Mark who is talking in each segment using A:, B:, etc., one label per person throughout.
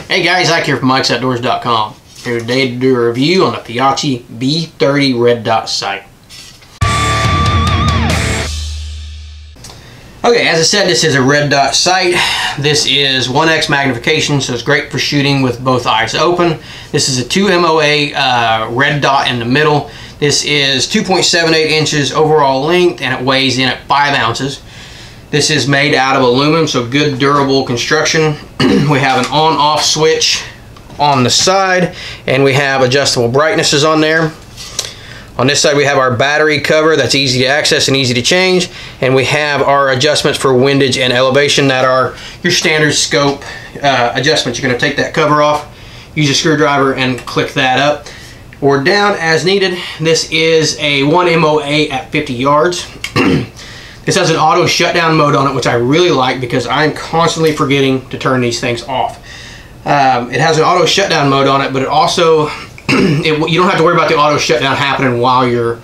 A: Hey guys, Ike here from Mike'sOutdoors.com. Here today to do a review on the Feyachi V30 Red Dot sight. Okay, as I said, this is a red dot sight. This is 1x magnification, so it's great for shooting with both eyes open. This is a 2 MOA red dot in the middle. This is 2.78 inches overall length, and it weighs in at 5 ounces. This is made out of aluminum, so good durable construction. We have an on-off switch on the side, and we have adjustable brightnesses on there. On this side we have our battery cover that's easy to access and easy to change, and we have our adjustments for windage and elevation that are your standard scope adjustments. You're going to take that cover off, use a screwdriver and click that up or down as needed. This is a 1 MOA at 50 yards. This has an auto shutdown mode on it, which I really like because I'm constantly forgetting to turn these things off. It has an auto shutdown mode on it, but it also you don't have to worry about the auto shutdown happening while you're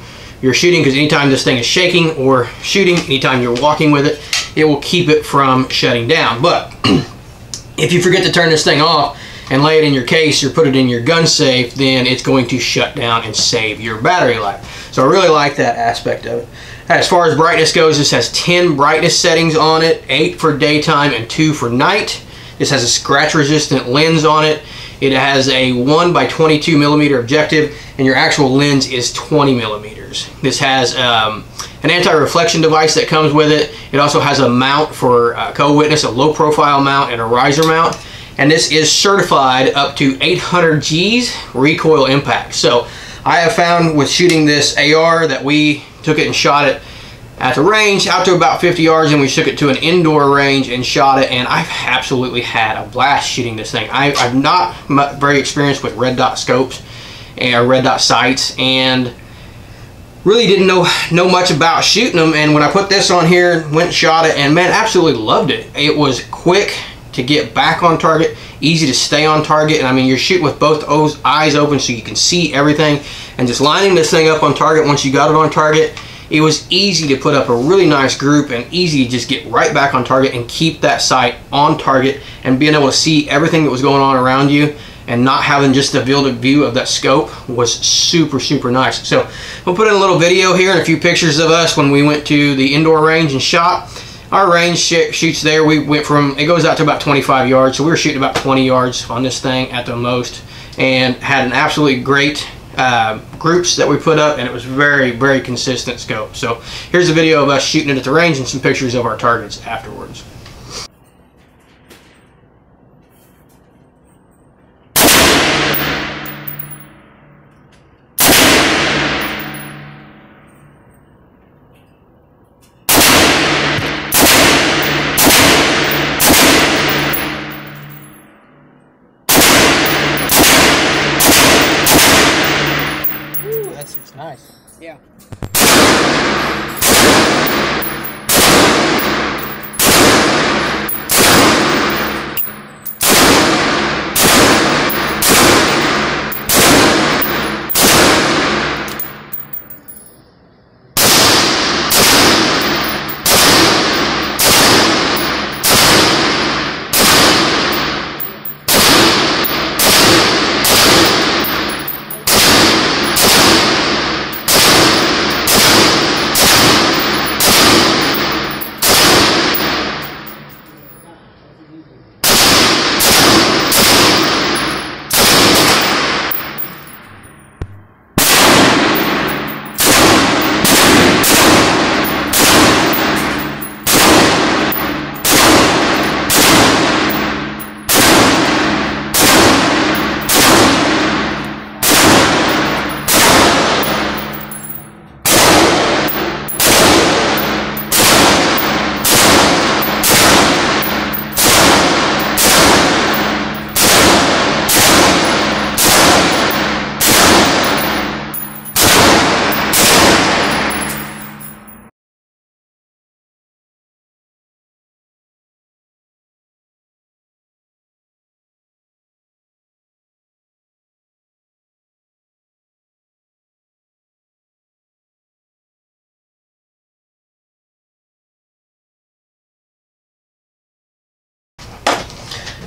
A: shooting, because anytime this thing is shaking or shooting, anytime you're walking with it, it will keep it from shutting down. But if you forget to turn this thing off and lay it in your case or put it in your gun safe, then it's going to shut down and save your battery life. So I really like that aspect of it. As far as brightness goes, this has 10 brightness settings on it, 8 for daytime and 2 for night. This has a scratch resistant lens on it. It has a 1 by 22 millimeter objective, and your actual lens is 20 millimeters. This has an anti-reflection device that comes with it. It also has a mount for co-witness, a low profile mount and a riser mount. And this is certified up to 800 G's recoil impact. So I have found with shooting this AR that we took it and shot it at the range out to about 50 yards, and we took it to an indoor range and shot it, and I've absolutely had a blast shooting this thing. I'm not very experienced with red dot scopes and red dot sights, and really didn't know much about shooting them. And when I put this on here, went and shot it, and man, absolutely loved it. It was quick to get back on target, easy to stay on target, and I mean, you're shooting with both eyes open so you can see everything, and just lining this thing up on target. Once you got it on target, it was easy to put up a really nice group and easy to just get right back on target and keep that sight on target, and being able to see everything that was going on around you and not having just a field of view of that scope was super nice. So we'll put in a little video here and a few pictures of us when we went to the indoor range and shot. Our range shoots there, we went from, it goes out to about 25 yards, so we were shooting about 20 yards on this thing at the most, and had an absolutely great groups that we put up, and it was very consistent scope. So here's a video of us shooting it at the range and some pictures of our targets afterwards.
B: It's nice. Yeah.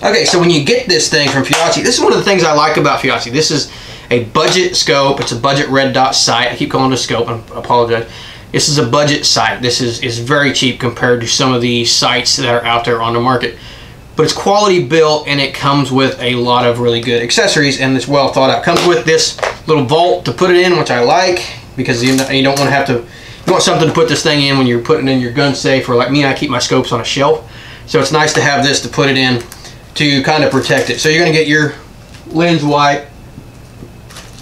A: Okay, so when you get this thing from Feyachi, this is one of the things I like about Feyachi. This is a budget scope. It's a budget red dot sight. I keep calling it a scope. I apologize. This is a budget sight. This is very cheap compared to some of the sights that are out there on the market. But it's quality built, and it comes with a lot of really good accessories, and it's well thought out. Comes with this little vault to put it in, which I like, because you don't want to have to, you want something to put this thing in when you're putting it in your gun safe, or like me, I keep my scopes on a shelf. So it's nice to have this to put it in to kind of protect it. So you're going to get your lens wipe.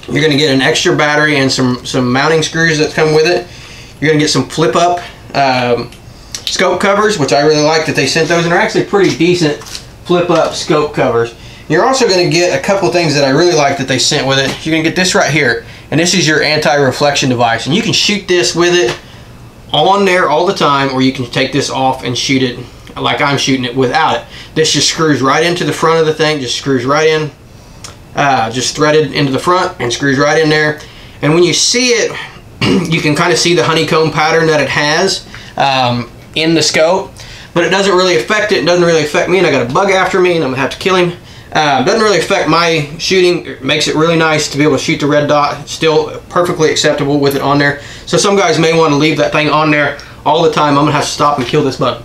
A: You're going to get an extra battery and some mounting screws that come with it. You're going to get some flip up scope covers, which I really like that they sent those, and they're actually pretty decent flip up scope covers. You're also going to get a couple things that I really like that they sent with it. You're going to get this right here, and this is your anti-reflection device, and you can shoot this with it on there all the time, or you can take this off and shoot it like I'm shooting it without it. This just screws right into the front of the thing, just screws right in, just threaded into the front and screws right in there. And when you see it, you can kind of see the honeycomb pattern that it has in the scope, but it doesn't really affect it. It doesn't really affect me, and I got a bug after me, and I'm gonna have to kill him. Doesn't really affect my shooting. It makes it really nice to be able to shoot the red dot. It's still perfectly acceptable with it on there. So some guys may want to leave that thing on there all the time. I'm gonna have to stop and kill this bug.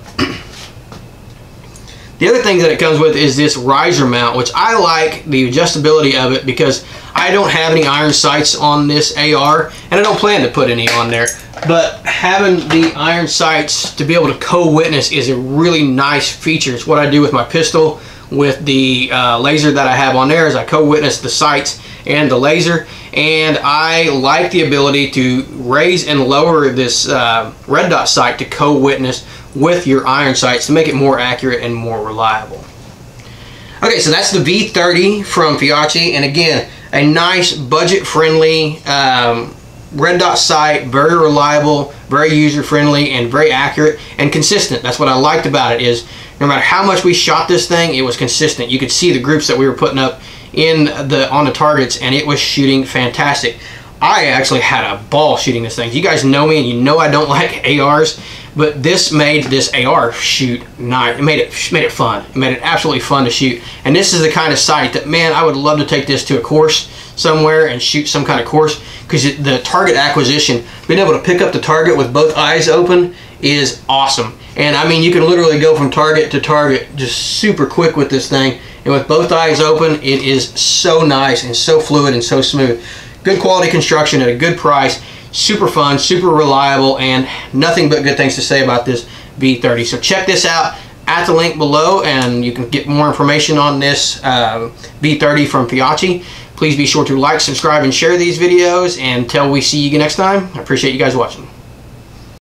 A: The other thing that it comes with is this riser mount, which I like the adjustability of it because I don't have any iron sights on this AR, and I don't plan to put any on there. But having the iron sights to be able to co-witness is a really nice feature. It's what I do with my pistol. With the laser that I have on there, is I co-witness the sights and the laser, and I like the ability to raise and lower this red dot sight to co-witness with your iron sights to make it more accurate and more reliable. Okay, so that's the V30 from Feyachi, and again, a nice budget-friendly red dot sight, very reliable, very user-friendly, and very accurate and consistent. That's what I liked about it, is no matter how much we shot this thing, it was consistent. You could see the groups that we were putting up on the targets, and it was shooting fantastic. I actually had a ball shooting this thing. You guys know me, and you know I don't like ARs, but this made this AR shoot nice. It made it fun. It made it absolutely fun to shoot. And this is the kind of sight that, man, I would love to take this to a course somewhere and shoot some kind of course, because the target acquisition, being able to pick up the target with both eyes open is awesome. And I mean, you can literally go from target to target just super quick with this thing, and with both eyes open, it is so nice and so fluid and so smooth. Good quality construction at a good price, super fun, super reliable, and nothing but good things to say about this V30. So check this out at the link below, and you can get more information on this V30 from Feyachi. Please be sure to like, subscribe, and share these videos, and until we see you next time, I appreciate you guys watching.